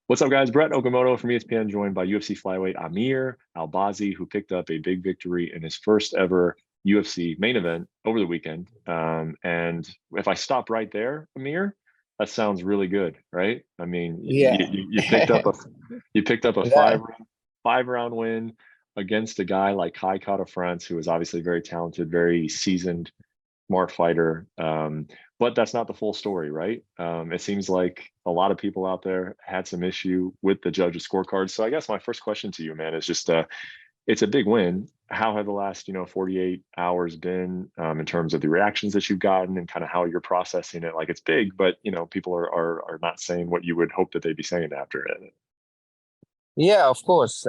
What's up, guys? Brett Okamoto from ESPN, joined by UFC flyweight Amir Albazi, who picked up a big victory in his first ever UFC main event over the weekend. And if I stop right there, Amir, that sounds really good, right? I mean, Yeah. you picked up a you picked up a That, five round win against a guy like Kai Kara France, who is obviously very talented, very seasoned, smart fighter. But that's not the full story, right? It seems like a lot of people out there had some issue with the judges' scorecards. So I guess my first question to you, man, is just it's a big win. How have the last 48 hours been in terms of the reactions that you've gotten and kind of how you're processing it? Like it's big, but people are not saying what you would hope that they'd be saying after it. yeah, of course.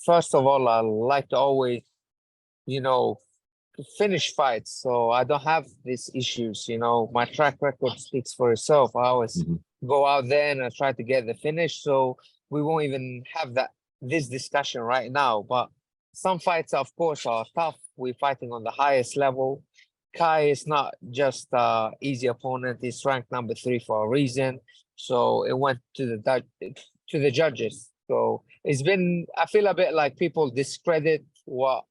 First of all, I like to always, you know, finish fights. So I don't have these issues. My track record speaks for itself. I always Mhm. go out there and I try to get the finish. So we won't even have this discussion right now. But some fights, of course, are tough. We're fighting on the highest level. Kai is not just easy opponent. He's ranked number 3 for a reason. So it went to the judges. So it's been, I feel a bit like people discredit what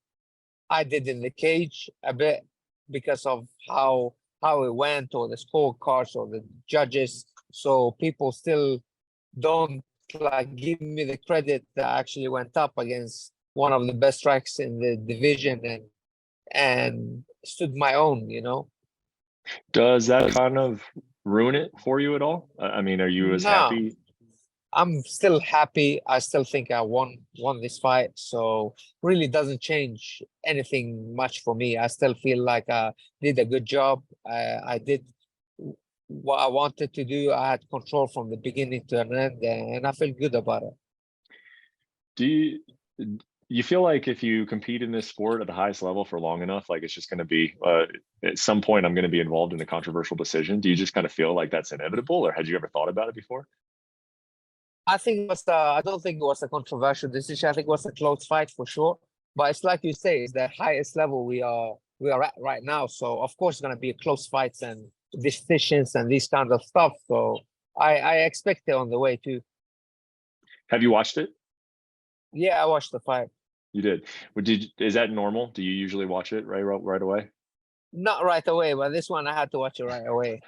I did in the cage a bit because of how it went or the scorecards or the judges. So people still don't like give me the credit that I actually went up against one of the best strikes in the division and stood my own. Does that kind of ruin it for you at all? I mean, are you as No, happy? I'm still happy. I still think I won this fight. So really doesn't change anything much for me. I still feel like I did a good job. I did what I wanted to do. I had control from the beginning to an end, and I feel good about it. Do you feel like if you compete in this sport at the highest level for long enough, like it's just going to be at some point I'm going to be involved in a controversial decision? Do you just kind of feel like that's inevitable, or had you ever thought about it before? I think it was I don't think it was a controversial decision. I think it was a close fight for sure. But it's like you say, it's the highest level we are at right now. So of course it's gonna be a close fights and decisions and this kind of stuff. So I expect it on the way too. Have you watched it? Yeah, I watched the fight. You did. Is that normal? Do you usually watch it right away? Not right away, but this one I had to watch it right away.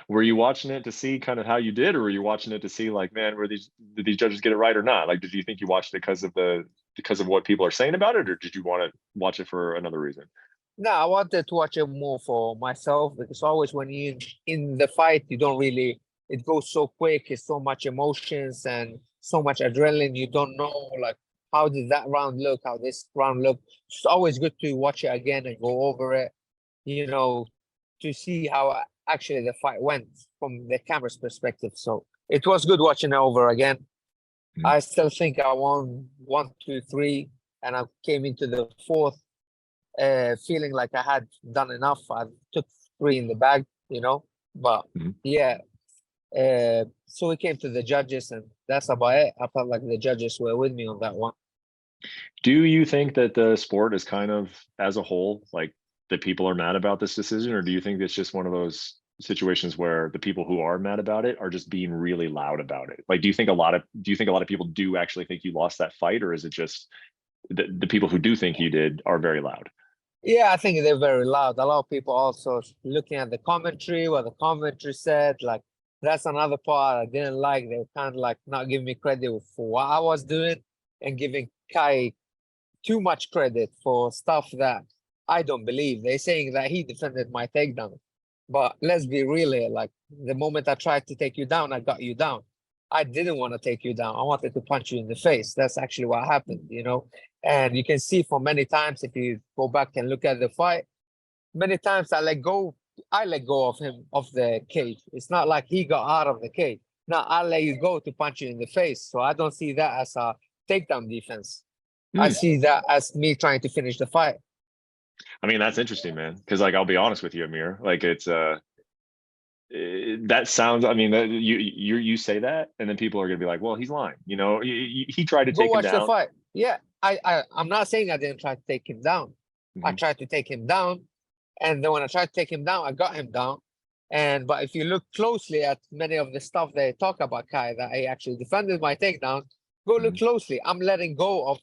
Were you watching it to see kind of how you did, or were you watching it to see like, man, did these judges get it right or not? Like, did you think you watched it because of what people are saying about it, or did you want to watch it for another reason? No, I wanted to watch it more for myself because always when you in the fight, you don't really, it goes so quick, it's so much emotions and so much adrenaline. You don't know like how did that round look, how this round look. It's always good to watch it again and go over it, you know, to see how actually the fight went from the camera's perspective. So it was good watching it over again. Mhm. I still think I won 1, 2, 3, and I came into the fourth feeling like I had done enough. I took 3 in the bag. But Mhm. yeah, so we came to the judges, and that's about it. I felt like the judges were with me on that one. Do you think that the sport is kind of, as a whole, like that people are mad about this decision, or do you think it's just one of those situations where the people who are mad about it are just being really loud about it? Like, do you think a lot of people do actually think you lost that fight, or is it just the people who do think you did are very loud? Yeah, I think they're very loud. A lot of people also looking at the commentary, what the commentary said. Like that's another part I didn't like. They were kind of like not giving me credit for what I was doing and giving Kai too much credit for stuff that I don't believe. They're saying that he defended my takedown. But let's be real here. Like the moment I tried to take you down, I got you down. I didn't want to take you down. I wanted to punch you in the face. That's actually what happened. And you can see for many times, if you go back and look at the fight, many times I let go of him of the cage. It's not like he got out of the cage. No, I let you go to punch you in the face. So I don't see that as a takedown defense. I Hmm. see that as me trying to finish the fight. I mean, that's interesting, man. Because like, I'll be honest with you, Amir. Like, that sounds. I mean, you say that, and then people are gonna be like, well, he's lying. He tried to Go take him watch the down. fight. Yeah, I'm not saying I didn't try to take him down. I Mhm. tried to take him down, and then when I tried to take him down, I got him down. But if you look closely at many of the stuff they talk about Kai, that I actually defended my takedown, go look closely. I'm letting go of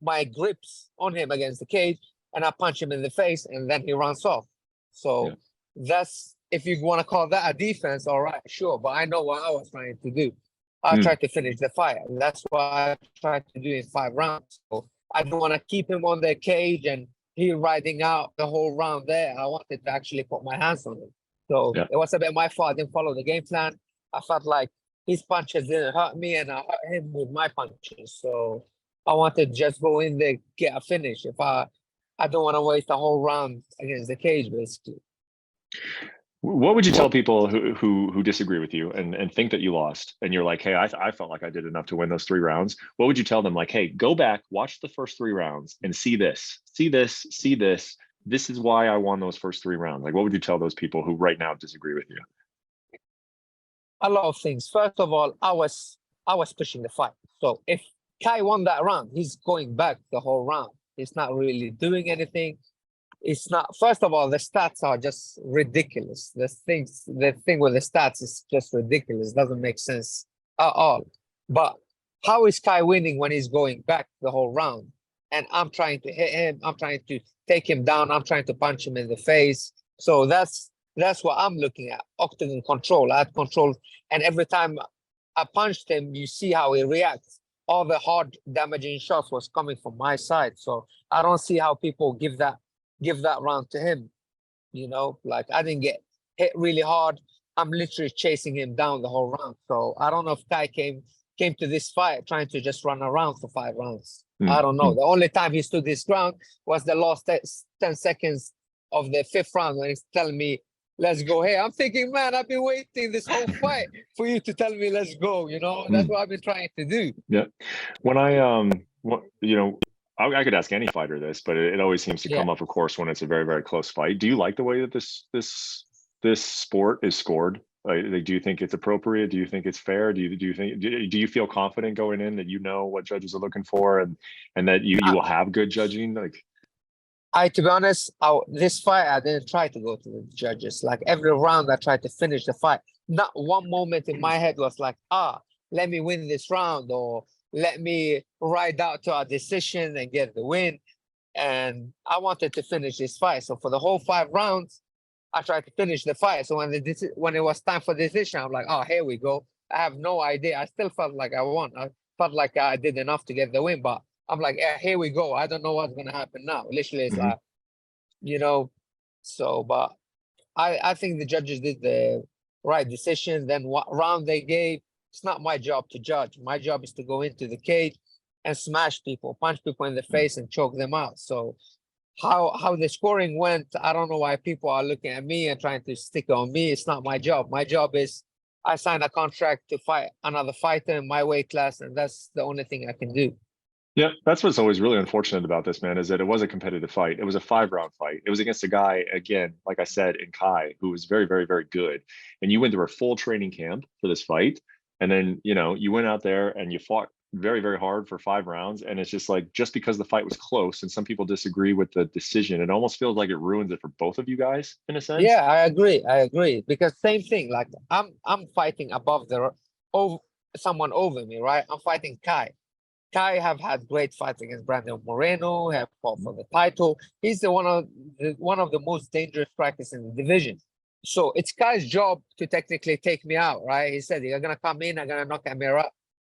my grips on him against the cage, and I punch him in the face, and then he runs off. So that's, if you want to call that a defense, all right, sure. But I know what I was trying to do. I tried to finish the fight. And that's what I tried to do in 5 rounds. So I don't want to keep him on the cage and he riding out the whole round there. I wanted to actually put my hands on him. So it was a bit my fault. I didn't follow the game plan. I felt like his punches didn't hurt me, and I hurt him with my punches. So I wanted to just go in there, get a finish. If I don't want to waste a whole round against the cage, basically. What would you tell people who disagree with you and think that you lost, and you're like, hey, I felt like I did enough to win those 3 rounds? What would you tell them? Like, hey, go back, watch the first 3 rounds and see this. This is why I won those first 3 rounds. Like, what would you tell those people who right now disagree with you? A lot of things. First of all, I was pushing the fight. So if Kai won that round, he's going back the whole round. He's not really doing anything. It's not. First of all, the stats are just ridiculous. The thing with the stats is just ridiculous. Doesn't make sense at all. But how is Kai winning when he's going back the whole round? And I'm trying to hit him. I'm trying to take him down. I'm trying to punch him in the face. So that's what I'm looking at. Octagon control. I had control, and every time I punched him, you see how he reacts. All the hard damaging shots was coming from my side. So I don't see how people give that round to him. You know, like, I didn't get hit really hard. I'm literally chasing him down the whole round. So I don't know if Kai came to this fight trying to just run around for 5 rounds. I don't know. The only time he stood his ground was the last 10 seconds of the 5th round when he's telling me, let's go. Hey, I'm thinking, man, I've been waiting this whole fight for you to tell me let's go. You know, that's what I've been trying to do. Yeah. When I could ask any fighter this, but it always seems to come up, of course, when it's a very, very close fight. Do you like the way that this sport is scored? Like, do you think it's appropriate? Do you think it's fair? Do you feel confident going in that you know what judges are looking for, and that you will have good judging? Like, to be honest, this fight, I didn't try to go to the judges. Like, every round I tried to finish the fight. Not one moment in my head was like, let me win this round, or let me ride out to a decision and get the win. And I wanted to finish this fight. So for the whole 5 rounds, I tried to finish the fight. So when it was time for decision, I'm like, oh, here we go. I have no idea. I still felt like I won. I felt like I did enough to get the win, but I'm like, here we go. I don't know what's going to happen now. Literally, it's like, so, but I think the judges did the right decision. Then what round they gave, it's not my job to judge. My job is to go into the cage and smash people, punch people in the face and choke them out. So how the scoring went, I don't know why people are looking at me and trying to stick on me. It's not my job. My job is, I signed a contract to fight another fighter in my weight class, and that's the only thing I can do. Yeah, that's what's always really unfortunate about this, man, is that it was a competitive fight. It was a 5-round fight. It was against a guy, again, like I said, in Kai, who was very, very, very good. And you went through a full training camp for this fight. And then, you went out there and you fought very, very hard for 5 rounds. And it's just like, just because the fight was close and some people disagree with the decision, it almost feels like it ruins it for both of you guys, in a sense. Yeah, I agree. Because same thing, like, I'm fighting above someone over me, right? I'm fighting Kai. Kai have had great fights against Brandon Moreno, have fought for the title. He's one of the most dangerous strikers in the division. So it's Kai's job to technically take me out, right? He said, you're going to come in, I'm going to knock Amir up.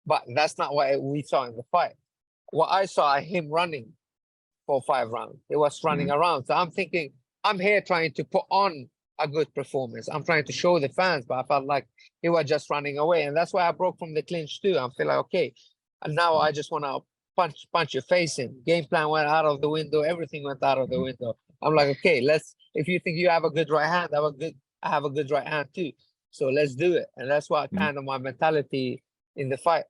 But that's not what we saw in the fight. What I saw, him running for 5 rounds. He was running around. So I'm thinking, I'm here trying to put on a good performance. I'm trying to show the fans, but I felt like he was just running away. And that's why I broke from the clinch too. I feel like, okay, and now I just want to punch your face in. Game plan went out of the window. Everything went out of the window. I'm like, okay, if you think you have a good right hand, I have a good right hand too. So let's do it. And that's what kind of my mentality in the fight.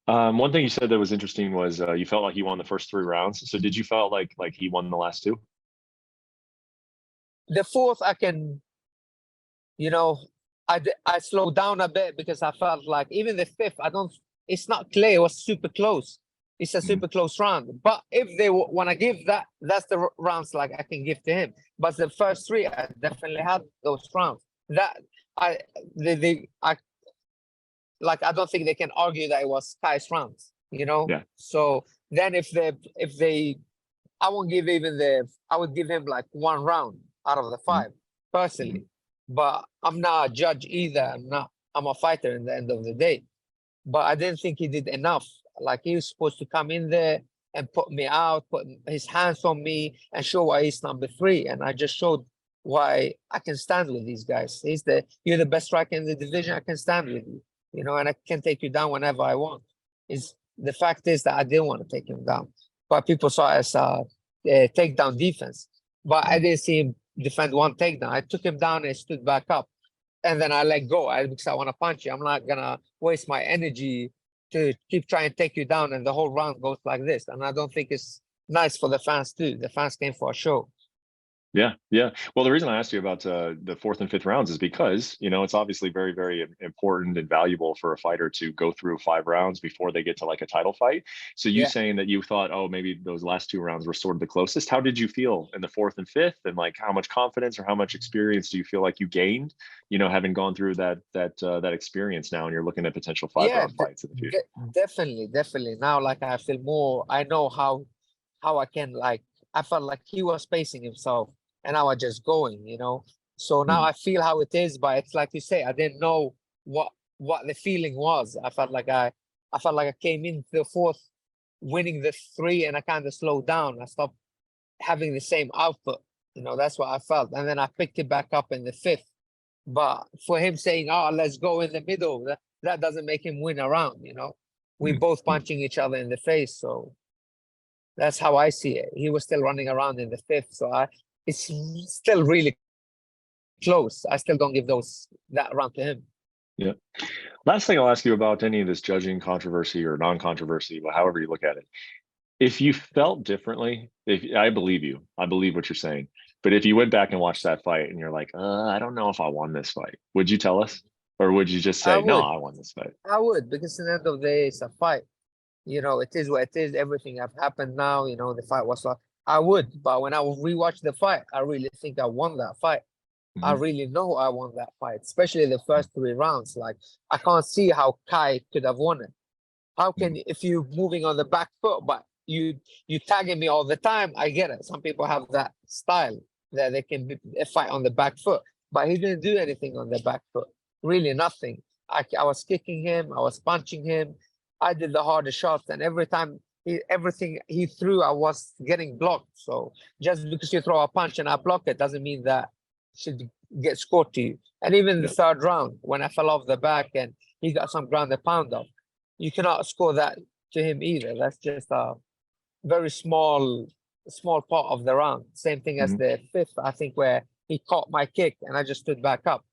One thing you said that was interesting was you felt like he won the first 3 rounds. So did you felt like he won the last 2? The 4th, I can, I slowed down a bit because I felt like even the 5th, it's not clear. It was super close. It's a super close round. But if they want to give that, that's the rounds like I can give to him. But the first three, I definitely had those rounds. That I like, I don't think they can argue that it was Kai's rounds, you know? Yeah. So then if they, I won't give even I would give him like one round out of the five, personally. But I'm not a judge either. I'm a fighter in the end of the day. But I didn't think he did enough. Like, he was supposed to come in there and put me out, put his hands on me and show why he's number 3. And I just showed why I can stand with these guys. You're the best striker in the division. I can stand with you, you know, and I can take you down whenever I want. The fact is that I didn't want to take him down, but people saw it as a takedown defense. But I didn't see him defend one takedown. I took him down and stood back up, and then I let go because I want to punch you. I'm not gonna waste my energy to keep trying to take you down, and the whole round goes like this. And I don't think it's nice for the fans too. The fans came for a show. Yeah, yeah. Well, the reason I asked you about the 4th and 5th rounds is because, you know, it's obviously very, very important and valuable for a fighter to go through 5 rounds before they get to like a title fight. So you saying that you thought, oh, maybe those last 2 rounds were sort of the closest. How did you feel in the 4th and 5th? And like, how much confidence or how much experience do you feel like you gained, you know, having gone through that experience now, and you're looking at potential 5-round fights in the future? Definitely. Now, like, I feel more, I know how I can, like, I felt like he was pacing himself and I was just going, you know. So now I feel how it is, but it's like you say, I didn't know what the feeling was. I felt like I came into the 4th winning the 3, and I kind of slowed down. I stopped having the same output, you know. That's what I felt. And then I picked it back up in the 5th. But for him saying, oh, let's go in the middle, that doesn't make him win a round, you know. We both punching each other in the face. So that's how I see it. He was still running around in the 5th. So it's still really close. I still don't give that round to him. Yeah. Last thing I'll ask you about any of this judging controversy or non-controversy, but however you look at it. If you felt differently, I believe you, I believe what you're saying. But if you went back and watched that fight and you're like, I don't know if I won this fight, would you tell us? Or would you just say, no, I won this fight? I would, because at the end of the day, it's a fight. You know, it is what it is. Everything have happened now. You know, the fight was like, I would, but when I rewatch the fight, I really think I won that fight. I really know I won that fight, especially the first 3 rounds. Like, I can't see how Kai could have won it. How can, if you're moving on the back foot, but you tagging me all the time, I get it. Some people have that style that they can fight on the back foot, but he didn't do anything on the back foot. Really nothing. I was kicking him, I was punching him. I did the hardest shots, and every time everything he threw, I was getting blocked. So just because you throw a punch and I block it doesn't mean that should get scored to you. And even the 3rd round, when I fell off the back and he got some ground and pound off, you cannot score that to him either. That's just a very small part of the round. Same thing as the 5th, I think, where he caught my kick and I just stood back up.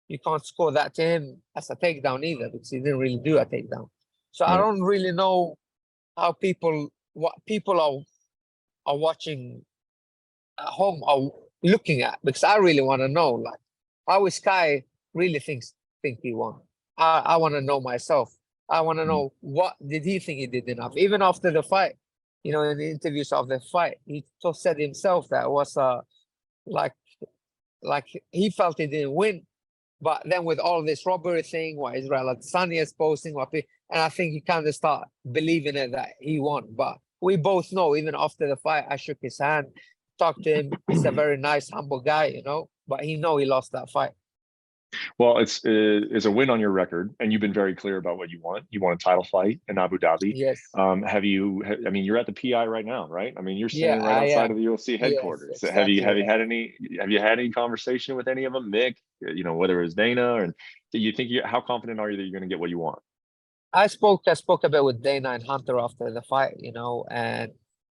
You can't score that to him as a takedown either, because he didn't really do a takedown. So I don't really know how what people are watching at home are looking at, because I really want to know, like, how is Kai really think he won? I want to know myself. I want to know, what did he think he did enough? Even after the fight, you know, in the interviews of the fight, he said himself that it was like he felt he didn't win. But then with all this robbery thing, what Israel Adesanya is posting, and I think he kind of start believing it that he won. But we both know, even after the fight, I shook his hand, talked to him. He's a very nice, humble guy, you know. But he lost that fight. Well, it's a win on your record, and you've been very clear about what you want. You want a title fight in Abu Dhabi. Yes. Have you? I mean, you're at the PI right now, right? I mean, you're standing right outside of the UFC headquarters. Yes, exactly. Have you had any conversation with any of them, Mick? You know, whether it was Dana, or do you think how confident are you that you're going to get what you want? I spoke a bit with Dana and Hunter after the fight, you know, and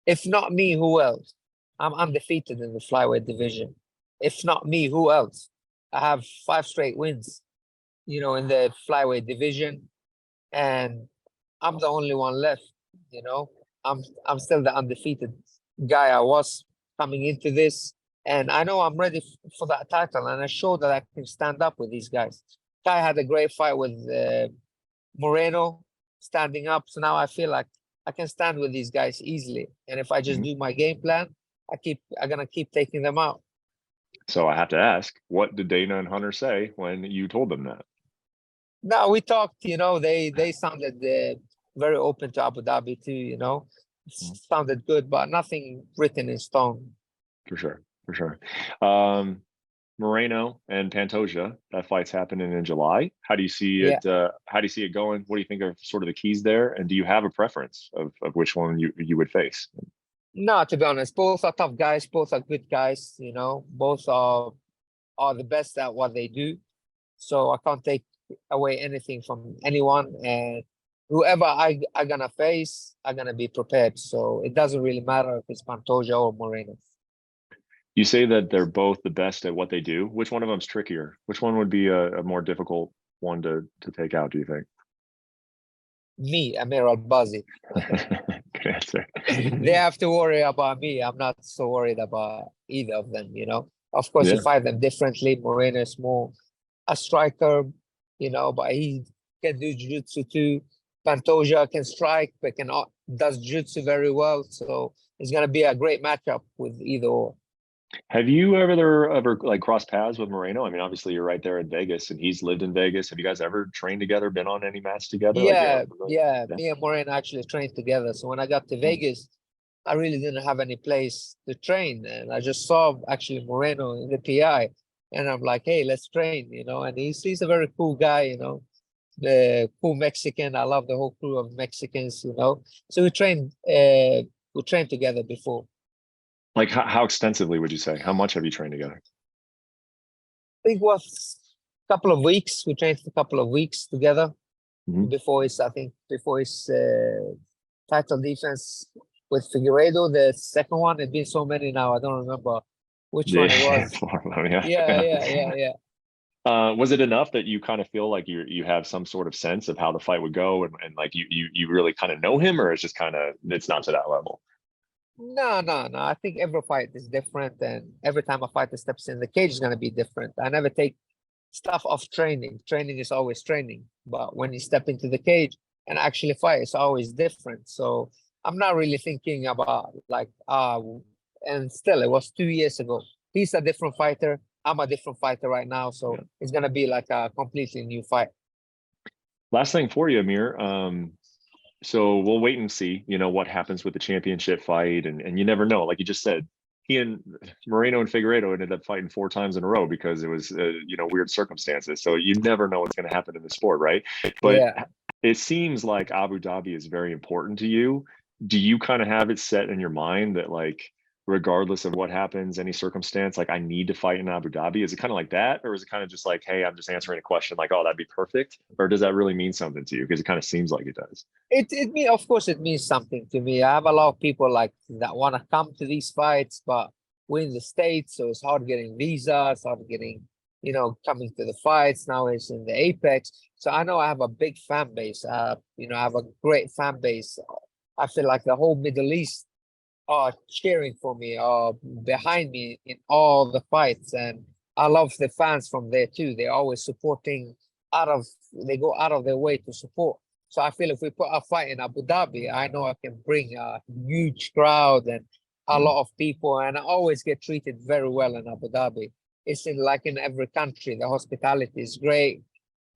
if not me, who else? I'm undefeated in the flyweight division. If not me, who else? I have 5 straight wins, you know, in the flyweight division, and I'm the only one left, you know. I'm still the undefeated guy I was coming into this, and I know I'm ready for that title, and I showed that I can stand up with these guys. Kai had a great fight with Moreno, standing up, so now I feel like I can stand with these guys easily. And if I just do my game plan, I'm gonna keep taking them out. So I have to ask, what did Dana and Hunter say when you told them that? No, we talked, they sounded very open to Abu Dhabi too, sounded good, but nothing written in stone. For sure, for sure. Moreno and Pantoja, that fight's happening in July. How do you see it? How do you see it going? What do you think are sort of the keys there? And do you have a preference of which one you would face? No, to be honest, both are tough guys, both are good guys, both are the best at what they do. So I can't take away anything from anyone, and whoever I gonna face, I'm gonna be prepared. So it doesn't really matter if it's Pantoja or Moreno. You say that they're both the best at what they do. Which one of them's trickier? Which one would be a more difficult one to take out, do you think? Me, Amir Albazi. Good answer. They have to worry about me. I'm not so worried about either of them, Of course, you fight them differently. Moreno is more a striker, but he can do jiu-jitsu too. Pantoja can strike, but does jiu-jitsu very well. So it's gonna be a great matchup with either or. Have you ever like crossed paths with Moreno? I mean, obviously you're right there in Vegas, and he's lived in Vegas. Have you guys ever trained together? Been on any mats together? Yeah. Me and Moreno actually trained together. So when I got to Vegas, I really didn't have any place to train, and I just saw actually Moreno in the PI, and I'm like, hey, let's train, And he's a very cool guy, the cool Mexican. I love the whole crew of Mexicans, So we trained together before. Like how extensively would you say? How much have you trained together? I think it was a couple of weeks. We trained for a couple of weeks together before his title defense with Figueiredo. The second one, it's been so many now, I don't remember which one it was. Yeah. Was it enough that you kind of feel like you have some sort of sense of how the fight would go, and like you really kind of know him, or it's just it's not to that level? No. I think every fight is different, and every time a fighter steps in the cage is going to be different. I never take stuff off training. Training is always training, but when you step into the cage and actually fight, it's always different. So I'm not really thinking about and still, it was 2 years ago. He's a different fighter. I'm a different fighter right now. So it's going to be like a completely new fight. Last thing for you, Amir. So we'll wait and see, what happens with the championship fight. And you never know. Like you just said, he and Moreno and Figueiredo ended up fighting 4 times in a row because it was, weird circumstances. So you never know what's going to happen in the sport, right? But it seems like Abu Dhabi is very important to you. Do you kind of have it set in your mind that, like, regardless of what happens, any circumstance, like I need to fight in Abu Dhabi? Is it kind of like that? Or is it kind of just like, hey, I'm just answering a question like, oh, that'd be perfect? Or does that really mean something to you? Because it kind of seems like it does. Of course, it means something to me. I have a lot of people like that want to come to these fights, but we're in the States, so it's hard getting visas, hard getting, coming to the fights. Now it's in the Apex. So I know I have a big fan base. I have a great fan base. I feel like the whole Middle East are cheering for me, are behind me in all the fights, and I love the fans from there too. They're always supporting they go out of their way to support. So I feel if we put a fight in Abu Dhabi, I know I can bring a huge crowd and a lot of people, and I always get treated very well in Abu Dhabi. It's like in every country, the hospitality is great.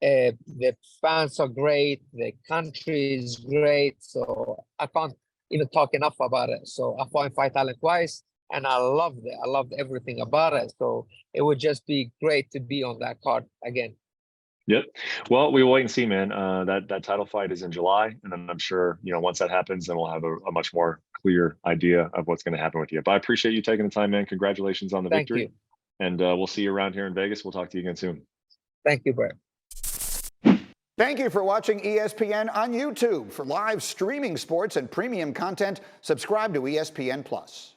The fans are great. The country is great. So I can't even talk enough about it. So I fought in Fight Island twice, and I loved it. I loved everything about it. So it would just be great to be on that card again. Yep. Well, we will wait and see, man. That title fight is in July, and then I'm sure once that happens, then we'll have a much more clear idea of what's going to happen with you. But I appreciate you taking the time, man. Congratulations on the victory. Thank you. And we'll see you around here in Vegas. We'll talk to you again soon. Thank you, Brett. Thank you for watching ESPN on YouTube. For live streaming sports and premium content, subscribe to ESPN+.